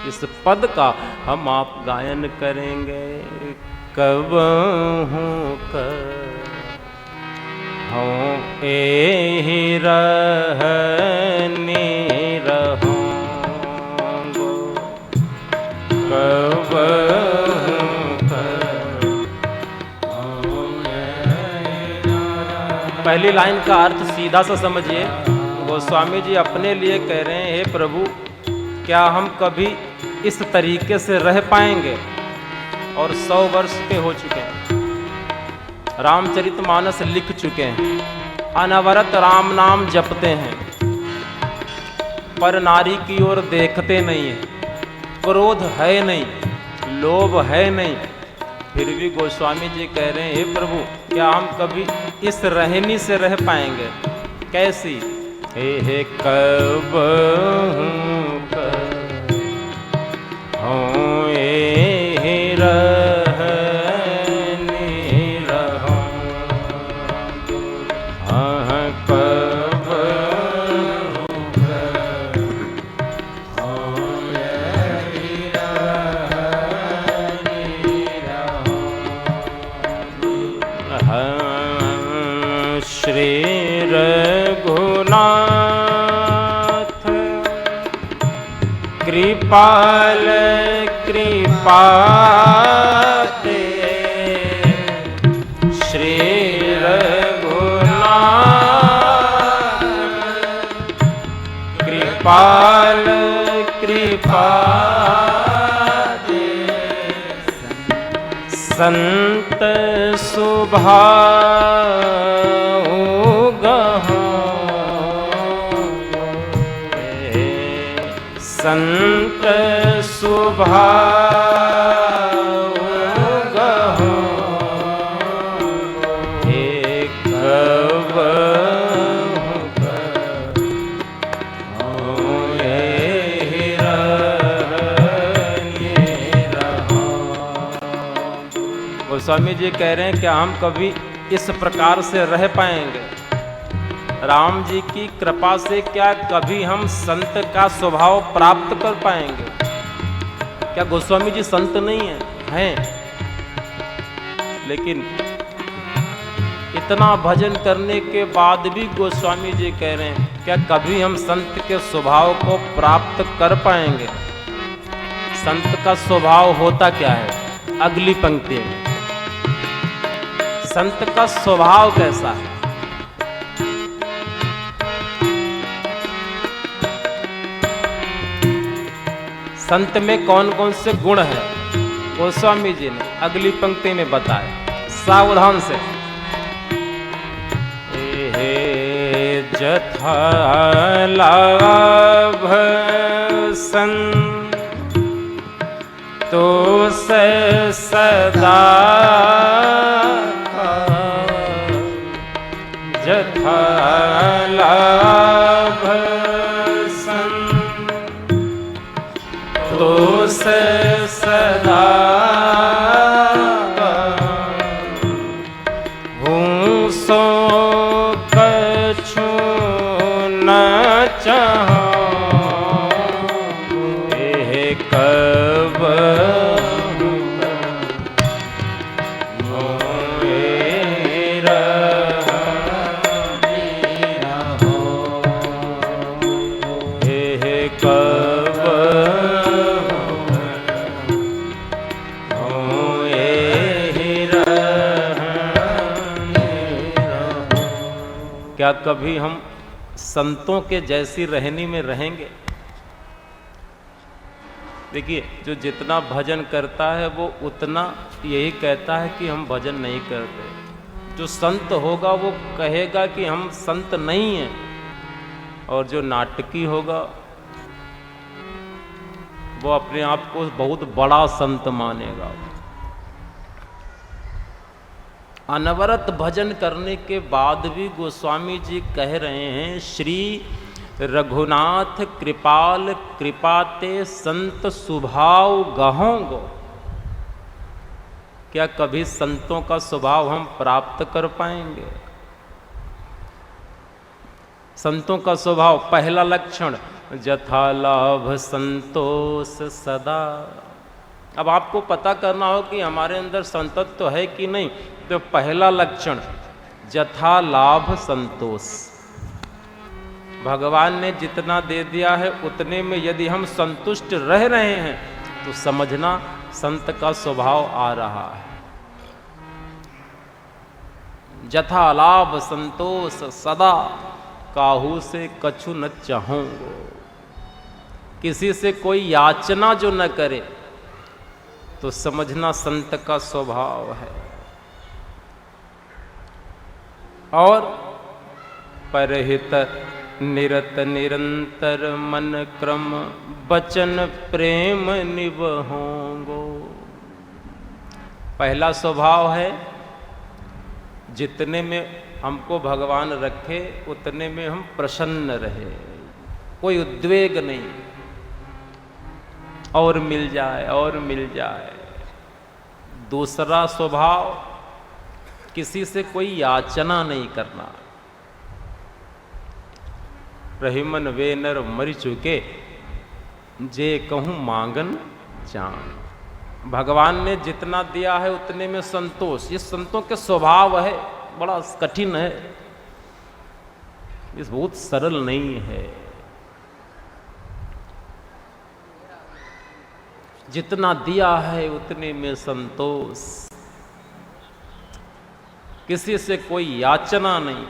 इस पद का हम आप गायन करेंगे। कब हूँ हूँ एहि रहनी रहूँगो, कब पहली लाइन का अर्थ सीधा सा समझिए। गोस्वामी जी अपने लिए कह रहे हैं, हे प्रभु क्या हम कभी इस तरीके से रह पाएंगे? और 100 वर्ष के हो चुके हैं, रामचरितमानस लिख चुके हैं, अनवरत राम नाम जपते हैं, पर नारी की ओर देखते नहीं हैं, क्रोध है नहीं, लोभ है नहीं, फिर भी गोस्वामी जी कह रहे हैं, हे प्रभु क्या हम कभी इस रहनी से रह पाएंगे? कैसी? हे कब हूँ एहि रहनी रहूँगो, हाँ कब हूँ एहि रहनी रहूँगो। हाँ श्री रघुनाथ कृपाल कृपाते, श्री रघुनाथ कृपाल कृपाते, संत सुभाऊ संत सुभाऊ गहो, हे कब हूँ एहि रहनी रहूँगो। गोस्वामी जी कह रहे हैं क्या हम कभी इस प्रकार से रह पाएंगे? राम जी की कृपा से क्या कभी हम संत का स्वभाव प्राप्त कर पाएंगे? क्या गोस्वामी जी संत नहीं हैं? लेकिन इतना भजन करने के बाद भी गोस्वामी जी कह रहे हैं क्या कभी हम संत के स्वभाव को प्राप्त कर पाएंगे? संत का स्वभाव होता क्या है? अगली पंक्ति में संत का स्वभाव कैसा है? संत में कौन कौन से गुण हैं? गोस्वामी जी ने अगली पंक्ति में बताया, सावधान से। हे जथा लाभ संतोष सदा, जथा लाभ संतोष सदा हूँ सो कछु न चाहूँ, हे कब क्या कभी हम संतों के जैसी रहनी में रहेंगे? देखिए जो जितना भजन करता है वो उतना यही कहता है कि हम भजन नहीं करते। जो संत होगा वो कहेगा कि हम संत नहीं हैं, और जो नाटकी होगा वो अपने आप को बहुत बड़ा संत मानेगा। अनवरत भजन करने के बाद भी गोस्वामी जी कह रहे हैं, श्री रघुनाथ कृपाल कृपाते संत स्वभाव गहोंगो। क्या कभी संतों का स्वभाव हम प्राप्त कर पाएंगे? संतों का स्वभाव, पहला लक्षण जथा लाभ संतोष सदा। अब आपको पता करना हो कि हमारे अंदर संतत्व तो है कि नहीं, तो पहला लक्षण जथा लाभ संतोष। भगवान ने जितना दे दिया है उतने में यदि हम संतुष्ट रह रहे हैं तो समझना संत का स्वभाव आ रहा है। जथा लाभ संतोष सदा, काहू से कछु न चाहूंगो। किसी से कोई याचना जो न करे तो समझना संत का स्वभाव है। और परहित निरत निरंतर मन क्रम बचन प्रेम निबहोंगो। पहला स्वभाव है जितने में हमको भगवान रखे उतने में हम प्रसन्न रहे, कोई उद्वेग नहीं, और मिल जाए और मिल जाए। दूसरा स्वभाव किसी से कोई याचना नहीं करना। रहीमन वे नर मरि चुके जे कहूँ मांगन जान। भगवान ने जितना दिया है उतने में संतोष, ये संतों के स्वभाव है। बड़ा कठिन है, ये बहुत सरल नहीं है। जितना दिया है उतने में संतोष, किसी से कोई याचना नहीं,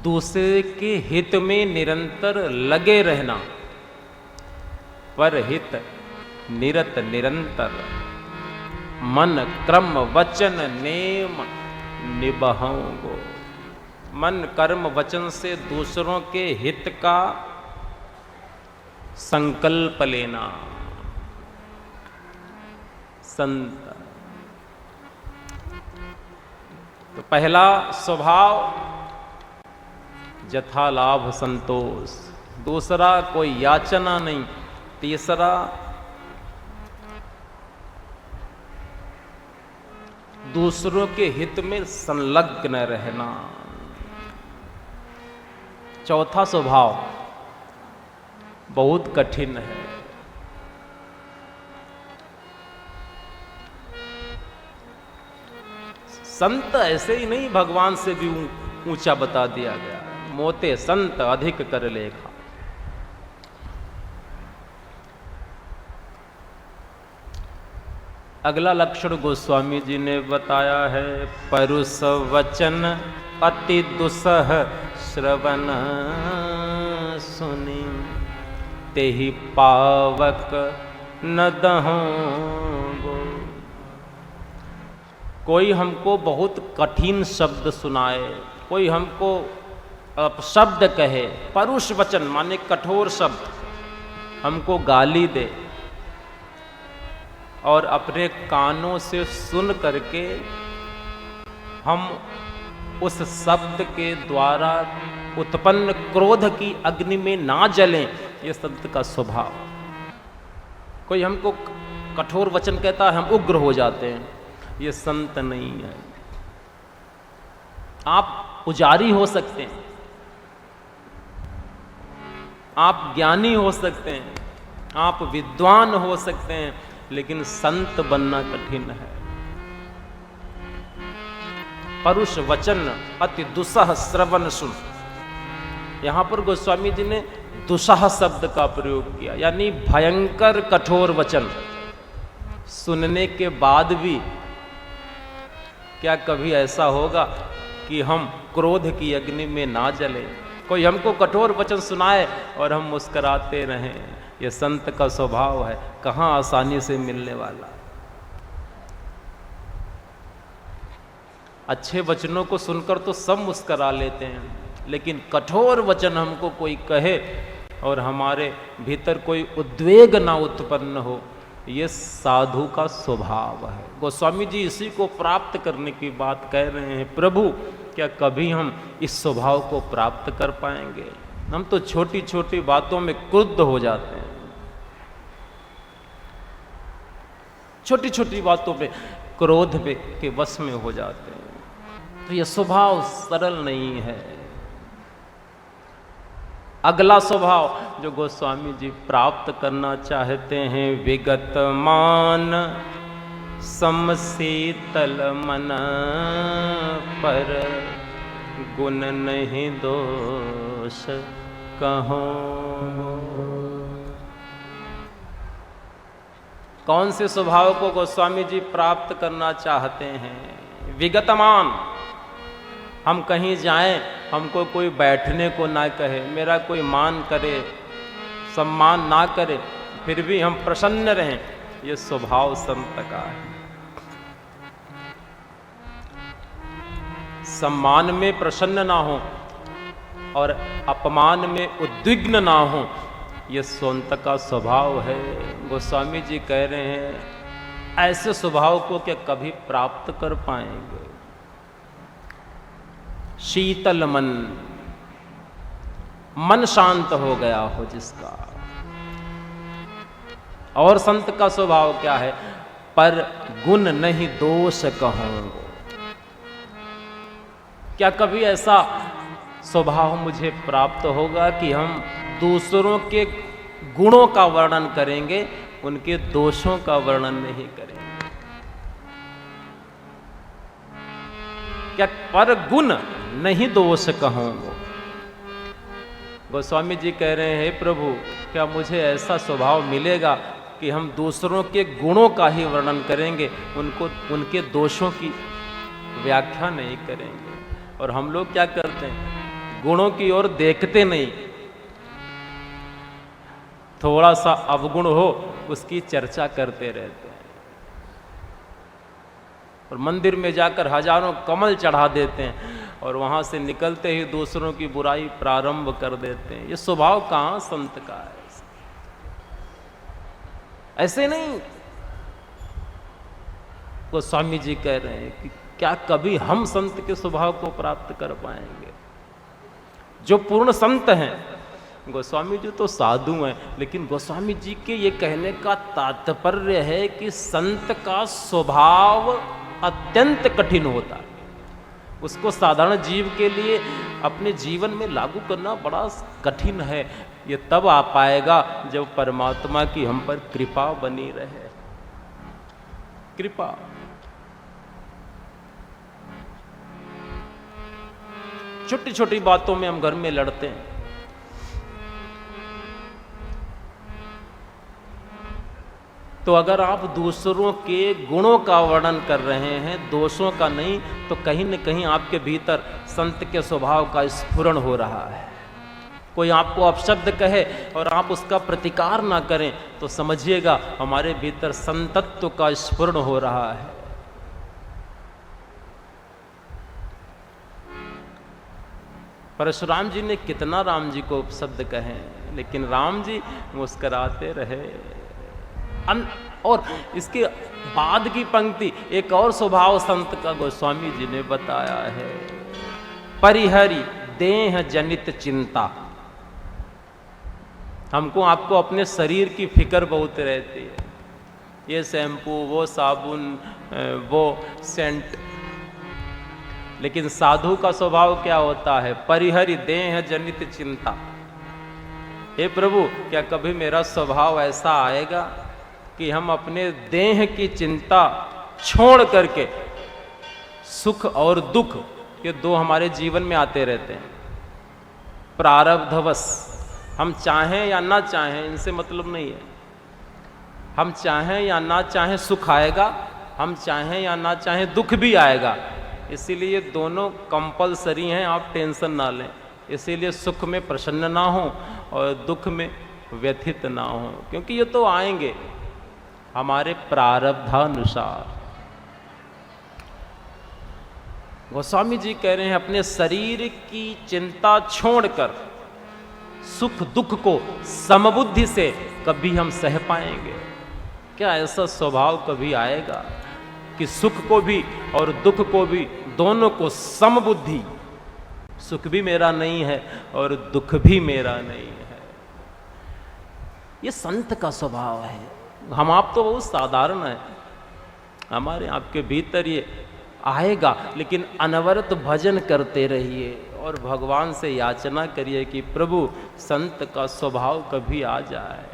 दूसरे के हित में निरंतर लगे रहना। पर हित निरत निरंतर मन क्रम वचन नेम निबहोंगो। मन कर्म वचन से दूसरों के हित का संकल्प लेना। संत तो पहला स्वभाव जथा लाभ संतोष, दूसरा कोई याचना नहीं, तीसरा दूसरों के हित में संलग्न रहना। चौथा स्वभाव बहुत कठिन है। संत ऐसे ही नहीं, भगवान से भी ऊंचा बता दिया गया। मोते संत अधिक कर लेखा। अगला लक्षण गोस्वामी जी ने बताया है, परुष वचन अति दुसह श्रवण सुनी, तेहि पावक न दहोंगो। कोई हमको बहुत कठिन शब्द सुनाए, कोई हमको शब्द कहे, परुष वचन माने कठोर शब्द, हमको गाली दे और अपने कानों से सुन करके हम उस शब्द के द्वारा उत्पन्न क्रोध की अग्नि में ना जलें, ये संत का स्वभाव। कोई हमको कठोर वचन कहता है, हम उग्र हो जाते हैं, ये संत नहीं है। आप पुजारी हो सकते हैं, आप ज्ञानी हो सकते हैं, आप विद्वान हो सकते हैं, लेकिन संत बनना कठिन है। परुष वचन अति दुसह श्रवण सुन। यहां पर गोस्वामी जी ने दुसह शब्द का प्रयोग किया, यानी भयंकर कठोर वचन सुनने के बाद भी क्या कभी ऐसा होगा कि हम क्रोध की अग्नि में ना जले? कोई हमको कठोर वचन सुनाए और हम मुस्कुराते रहें, ये संत का स्वभाव है, कहाँ आसानी से मिलने वाला। अच्छे वचनों को सुनकर तो सब मुस्कुरा लेते हैं, लेकिन कठोर वचन हमको कोई कहे और हमारे भीतर कोई उद्वेग ना उत्पन्न हो, ये साधु का स्वभाव है। गोस्वामी जी इसी को प्राप्त करने की बात कह रहे हैं। प्रभु, क्या कभी हम इस स्वभाव को प्राप्त कर पाएंगे? हम तो छोटी छोटी बातों में क्रुद्ध हो जाते हैं, छोटी छोटी बातों पे क्रोध के वश में हो जाते हैं। तो यह स्वभाव सरल नहीं है। अगला स्वभाव जो गोस्वामी जी प्राप्त करना चाहते हैं, विगत मान समशीतल मन, पर गुण नहीं दोष कहो। कौन से स्वभाव को गोस्वामी जी प्राप्त करना चाहते हैं? विगतमान, हम कहीं जाएं, हमको कोई बैठने को ना कहे, मेरा कोई मान करे, सम्मान ना करे, फिर भी हम प्रसन्न रहें, ये स्वभाव संत का है। सम्मान में प्रसन्न ना हो और अपमान में उद्विग्न ना हो, ये संत का स्वभाव है। गोस्वामी जी कह रहे हैं ऐसे स्वभाव को क्या कभी प्राप्त कर पाएंगे? शीतल मन, मन शांत हो गया हो जिसका। और संत का स्वभाव क्या है? पर गुण नहीं दोष कहूं। क्या कभी ऐसा स्वभाव मुझे प्राप्त होगा कि हम दूसरों के गुणों का वर्णन करेंगे, उनके दोषों का वर्णन नहीं करेंगे? क्या पर गुण नहीं दोष कहूं? गोस्वामी जी कह रहे हैं, प्रभु क्या मुझे ऐसा स्वभाव मिलेगा कि हम दूसरों के गुणों का ही वर्णन करेंगे, उनको उनके दोषों की व्याख्या नहीं करेंगे? और हम लोग क्या करते हैं? गुणों की ओर देखते नहीं, थोड़ा सा अवगुण हो उसकी चर्चा करते रहते हैं, और मंदिर में जाकर हजारों कमल चढ़ा देते हैं और वहां से निकलते ही दूसरों की बुराई प्रारंभ कर देते हैं। ये स्वभाव कहां संत का है? ऐसे नहीं। गोस्वामी जी कह रहे हैं कि क्या कभी हम संत के स्वभाव को प्राप्त कर पाएंगे? जो पूर्ण संत हैं, गोस्वामी जी तो साधु हैं, लेकिन गोस्वामी जी के ये कहने का तात्पर्य है कि संत का स्वभाव अत्यंत कठिन होता है। उसको साधारण जीव के लिए अपने जीवन में लागू करना बड़ा कठिन है। ये तब आ पाएगा जब परमात्मा की हम पर कृपा बनी रहे। कृपा। छोटी छोटी बातों में हम घर में लड़ते हैं, तो अगर आप दूसरों के गुणों का वर्णन कर रहे हैं, दोषों का नहीं, तो कहीं न कहीं आपके भीतर संत के स्वभाव का स्फुरण हो रहा है। कोई आपको अपशब्द कहे और आप उसका प्रतिकार ना करें, तो समझिएगा हमारे भीतर संतत्व का स्फुरण हो रहा है। परशुराम जी ने कितना राम जी को शब्द कहे, लेकिन राम जी मुस्कुराते रहे। और इसके बाद की पंक्ति एक और स्वभाव संत का गोस्वामी जी ने बताया है, परिहरि देह जनित चिंता। हमको आपको अपने शरीर की फिक्र बहुत रहती है, ये शैम्पू, वो साबुन, वो सेंट, लेकिन साधु का स्वभाव क्या होता है? परिहरि देह जनित चिंता। हे प्रभु क्या कभी मेरा स्वभाव ऐसा आएगा कि हम अपने देह की चिंता छोड़ करके सुख और दुख, ये दो हमारे जीवन में आते रहते हैं प्रारब्धवश। हम चाहें या ना चाहें, इनसे मतलब नहीं है। हम चाहें या ना चाहें सुख आएगा, हम चाहें या ना चाहें दुख भी आएगा। इसीलिए दोनों कंपलसरी हैं, आप टेंशन ना लें। इसीलिए सुख में प्रसन्न ना हो और दुख में व्यथित ना हो, क्योंकि ये तो आएंगे हमारे प्रारब्धानुसार। गोस्वामी जी कह रहे हैं अपने शरीर की चिंता छोड़कर सुख दुख को समबुद्धि से कभी हम सह पाएंगे? क्या ऐसा स्वभाव कभी आएगा कि सुख को भी और दुख को भी, दोनों को समबुद्धि, सुख भी मेरा नहीं है और दुख भी मेरा नहीं है? ये संत का स्वभाव है। हम आप तो बहुत साधारण हैं, हमारे आपके भीतर ये आएगा, लेकिन अनवरत भजन करते रहिए और भगवान से याचना करिए कि प्रभु संत का स्वभाव कभी आ जाए।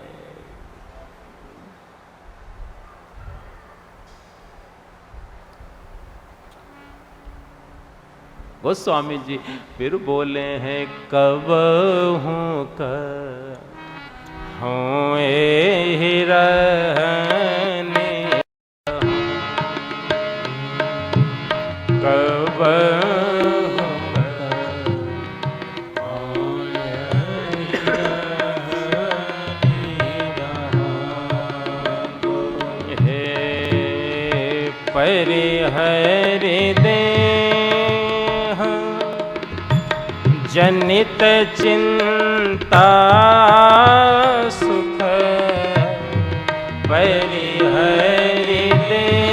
गोस्वामी जी फिर बोले हैं, कब हूँ हूँ ए रहने, कब परिहरि देह जनित चिंता सुख, परिहरि देह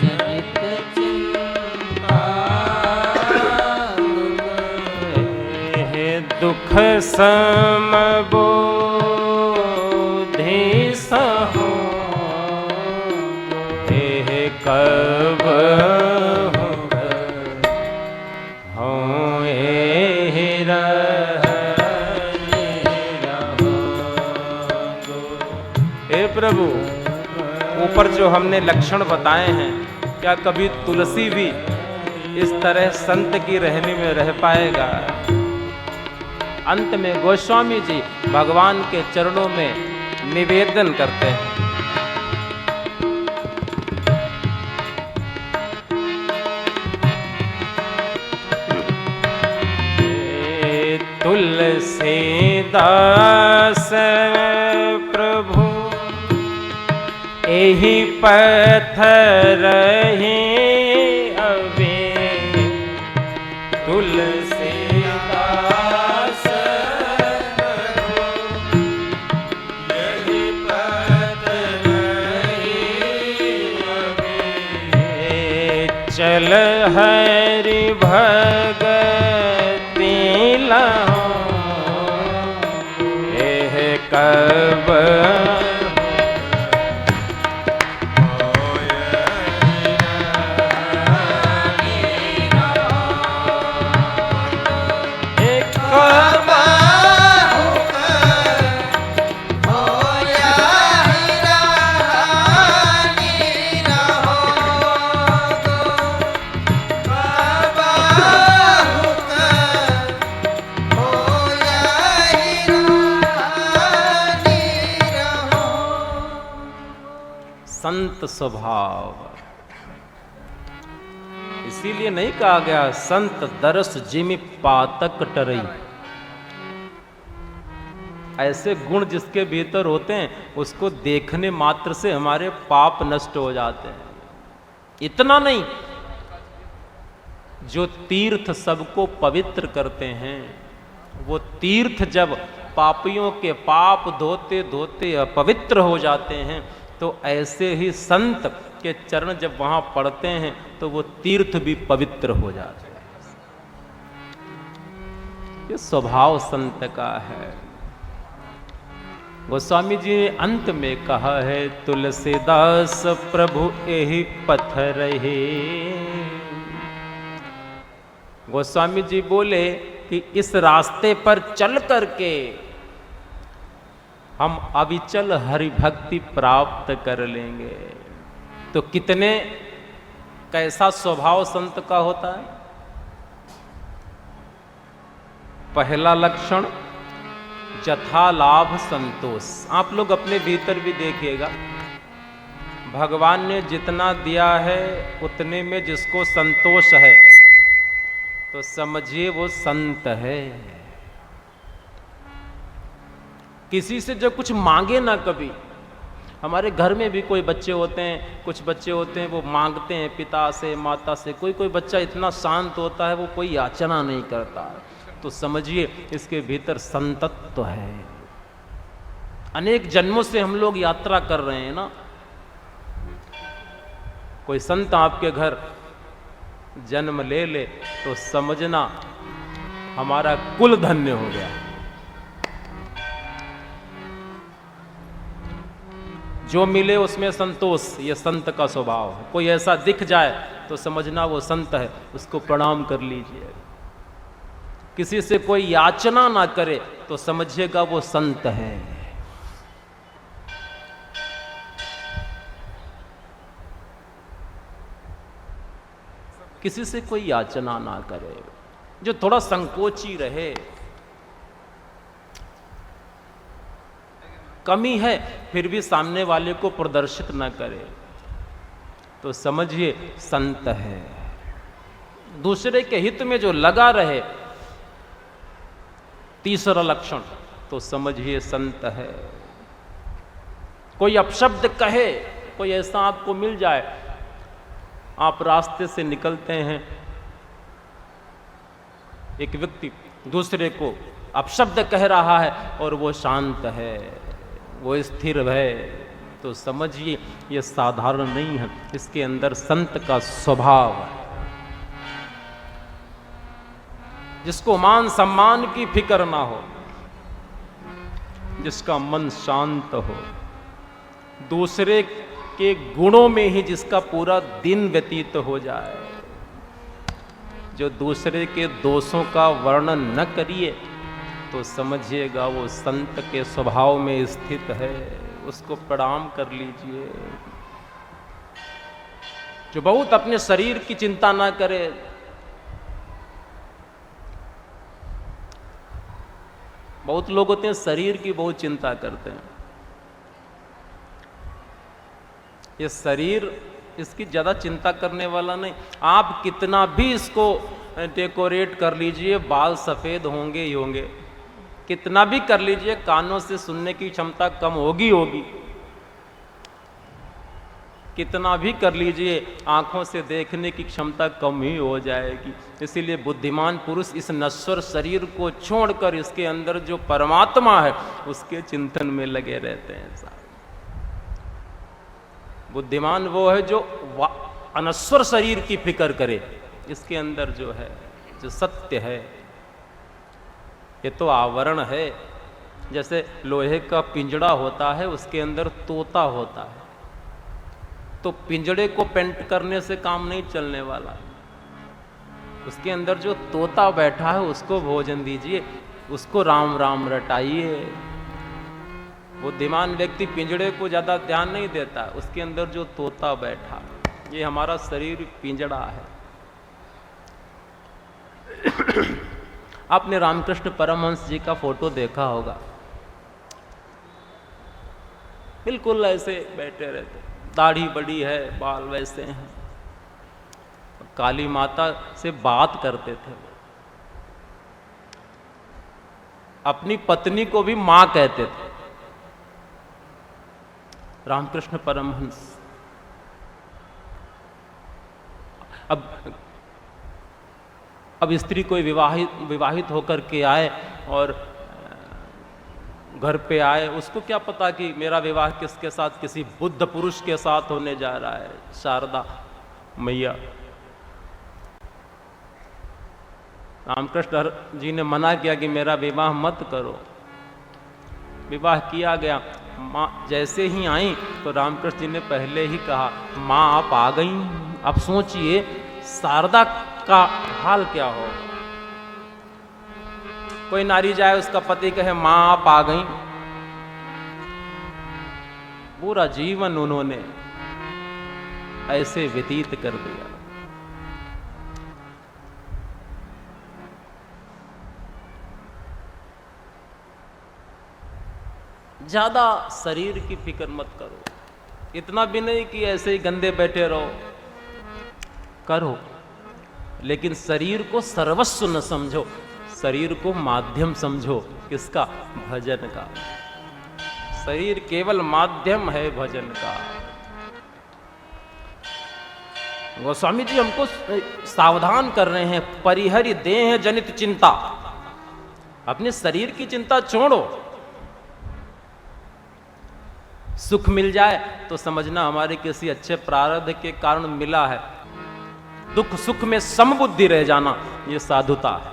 जनित चिंता दुख समबोधि सहो, कब हूँ ए रहने हे प्रभु। ऊपर जो हमने लक्षण बताए हैं, क्या कभी तुलसी भी इस तरह संत की रहने में रह पाएगा? अंत में गोस्वामी जी भगवान के चरणों में निवेदन करते हैं, तुलसीदास प्रभु एहि पथ रहे अबे, तुलसीदास प्रभु एहि पथ रहे अबे, चल हरि भगति लहो, कब संत स्वभाव। इसीलिए नहीं कहा गया संत दरस जिमि पातक टरई। ऐसे गुण जिसके भीतर होते हैं उसको देखने मात्र से हमारे पाप नष्ट हो जाते हैं। इतना नहीं, जो तीर्थ सबको पवित्र करते हैं, वो तीर्थ जब पापियों के पाप धोते धोते अपवित्र हो जाते हैं, तो ऐसे ही संत के चरण जब वहां पड़ते हैं तो वो तीर्थ भी पवित्र हो जाते हैं। ये स्वभाव संत का है। गोस्वामी जी ने अंत में कहा है, तुलसीदास प्रभु एहि पथ रहे। गोस्वामी जी बोले कि इस रास्ते पर चल करके हम अविचल हरि भक्ति प्राप्त कर लेंगे। तो कितने कैसा स्वभाव संत का होता है? पहला लक्षण जथा लाभ संतोष। आप लोग अपने भीतर भी देखिएगा, भगवान ने जितना दिया है उतने में जिसको संतोष है तो समझिए वो संत है। किसी से जो कुछ मांगे ना कभी। हमारे घर में भी कोई बच्चे होते हैं, कुछ बच्चे होते हैं वो मांगते हैं पिता से माता से। कोई कोई बच्चा इतना शांत होता है वो कोई याचना नहीं करता, तो समझिए इसके भीतर संतत्व है। अनेक जन्मों से हम लोग यात्रा कर रहे हैं ना। कोई संत आपके घर जन्म ले ले तो समझना हमारा कुल धन्य हो गया। जो मिले उसमें संतोष, ये संत का स्वभाव है। कोई ऐसा दिख जाए तो समझना वो संत है, उसको प्रणाम कर लीजिए। किसी से कोई याचना ना करे तो समझिएगा वो संत है। किसी से कोई याचना ना करे, जो थोड़ा संकोची रहे, कमी है फिर भी सामने वाले को प्रदर्शित न करे, तो समझिए संत है। दूसरे के हित में जो लगा रहे, तीसरा लक्षण, तो समझिए संत है। कोई अपशब्द कहे, कोई ऐसा आपको मिल जाए, आप रास्ते से निकलते हैं, एक व्यक्ति दूसरे को अपशब्द कह रहा है और वो शांत है, वो स्थिर है, तो समझिए ये साधारण नहीं है, इसके अंदर संत का स्वभाव है। जिसको मान सम्मान की फिक्र ना हो, जिसका मन शांत हो, दूसरे के गुणों में ही जिसका पूरा दिन व्यतीत हो जाए, जो दूसरे के दोषों का वर्णन न करिए, तो समझिएगा वो संत के स्वभाव में स्थित है, उसको प्रणाम कर लीजिए। जो बहुत अपने शरीर की चिंता ना करे, बहुत लोग होते हैं शरीर की बहुत चिंता करते हैं। ये शरीर इसकी ज़्यादा चिंता करने वाला नहीं। आप कितना भी इसको डेकोरेट कर लीजिए, बाल सफ़ेद होंगे ही होंगे, कितना भी कर लीजिए, कानों से सुनने की क्षमता कम होगी होगी, कितना भी कर लीजिए, आँखों से देखने की क्षमता कम ही हो जाएगी। इसीलिए बुद्धिमान पुरुष इस नश्वर शरीर को छोड़कर इसके अंदर जो परमात्मा है उसके चिंतन में लगे रहते हैं साहब। बुद्धिमान वो है जो अनश्वर शरीर की फिक्र करे, इसके अंदर जो है, जो सत्य है, ये तो आवरण है। जैसे लोहे का पिंजड़ा होता है, उसके अंदर तोता होता है, तो पिंजड़े को पेंट करने से काम नहीं चलने वाला। उसके अंदर जो तोता बैठा है उसको भोजन दीजिए, उसको राम राम रटाइए। बुद्धिमान व्यक्ति पिंजड़े को ज़्यादा ध्यान नहीं देता, उसके अंदर जो तोता बैठा, ये हमारा शरीर पिंजड़ा है। आपने रामकृष्ण परमहंस जी का फोटो देखा होगा, बिल्कुल ऐसे बैठे रहते, दाढ़ी बड़ी है, बाल वैसे हैं, काली माता से बात करते थे। अपनी पत्नी को भी मां कहते थे रामकृष्ण परमहंस। अब स्त्री कोई विवाहित होकर के आए और घर पे आए, उसको क्या पता कि मेरा विवाह किसके साथ, किसी बुद्ध पुरुष के साथ होने जा रहा है, शारदा मैया। रामकृष्ण जी ने मना किया कि मेरा विवाह मत करो। विवाह किया गया, माँ जैसे ही आई तो रामकृष्ण जी ने पहले ही कहा, माँ आप आ गई। अब सोचिए शारदा का हाल क्या होगा। कोई नारी जाए, उसका पति कहे माँ आप आ गई, पूरा जीवन उन्होंने ऐसे व्यतीत कर दिया। ज्यादा शरीर की फिक्र मत करो, इतना भी नहीं कि ऐसे ही गंदे बैठे रहो, करो, लेकिन शरीर को सर्वस्व न समझो, शरीर को माध्यम समझो। किसका? भजन का। शरीर केवल माध्यम है भजन का। गोस्वामी जी हमको सावधान कर रहे हैं, परिहरि देह जनित चिंता। अपने शरीर की चिंता छोड़ो। सुख मिल जाए तो समझना हमारे किसी अच्छे प्रारब्ध के कारण मिला है। दुख सुख में समबुद्धि रह जाना, ये साधुता है।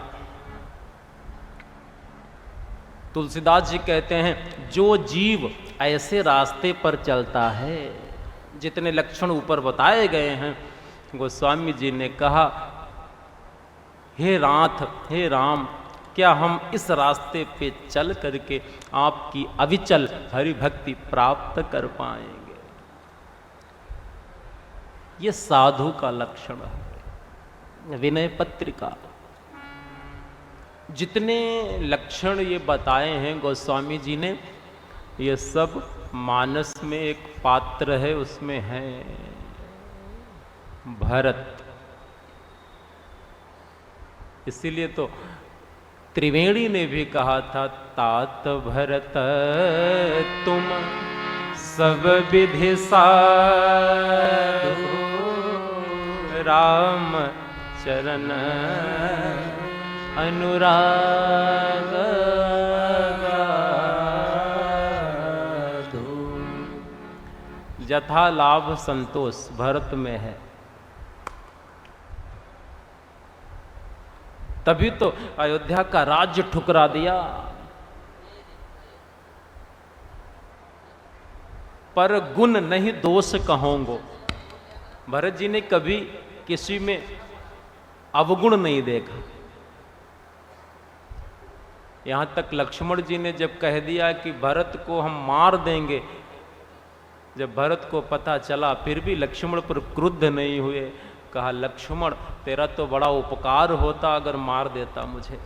तुलसीदास जी कहते हैं, जो जीव ऐसे रास्ते पर चलता है, जितने लक्षण ऊपर बताए गए हैं, गोस्वामी जी ने कहा, हे नाथ, हे राम, क्या हम इस रास्ते पे चल करके आपकी अविचल हरि भक्ति प्राप्त कर पाएंगे? ये साधु का लक्षण है। विनय पत्रिका, जितने लक्षण ये बताए हैं गोस्वामी जी ने, ये सब मानस में एक पात्र है, उसमें है भरत। इसीलिए तो त्रिवेणी ने भी कहा था, तात भरत तुम सब विधि साधु, राम चरण अनुराग गाधु। यथा लाभ संतोष भरत में है, तभी तो अयोध्या का राज्य ठुकरा दिया। पर गुण नहीं दोष कहूंगो। भरत जी ने कभी किसी में अवगुण नहीं देखा। यहां तक लक्ष्मण जी ने जब कह दिया कि भरत को हम मार देंगे, जब भरत को पता चला फिर भी लक्ष्मण पर क्रुद्ध नहीं हुए। कहा, लक्ष्मण तेरा तो बड़ा उपकार होता अगर मार देता मुझे,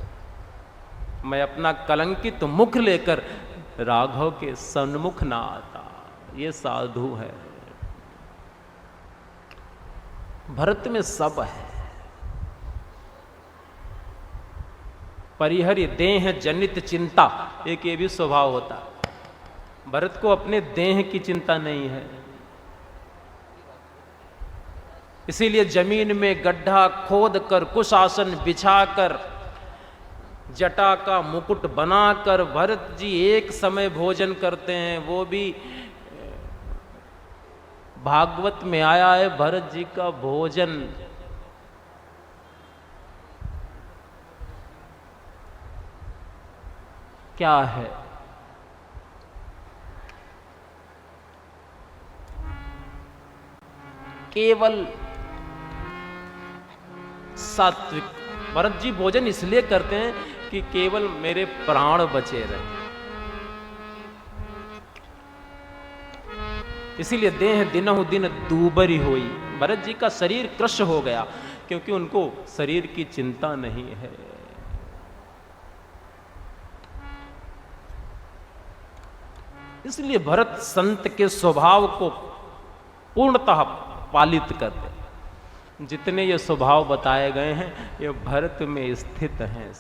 मैं अपना कलंकित मुख लेकर राघव के सन्मुख ना आता। ये साधु है। भरत में सब है। परिहरि देह जनित चिंता, एक ये भी स्वभाव होता। भरत को अपने देह की चिंता नहीं है, इसीलिए जमीन में गड्ढा खोद कर, कुश आसन बिछाकर, जटा का मुकुट बनाकर भरत जी एक समय भोजन करते हैं। वो भी भागवत में आया है, भरत जी का भोजन क्या है? केवल सात्विक। भरत जी भोजन इसलिए करते हैं कि केवल मेरे प्राण बचे रहे, इसीलिए देह दिनहु दिन दूबरी हुई। भरत जी का शरीर कृश हो गया क्योंकि उनको शरीर की चिंता नहीं है। इसलिए भरत संत के स्वभाव को पूर्णतः पालित करते। जितने ये स्वभाव बताए गए हैं ये भरत में स्थित हैं।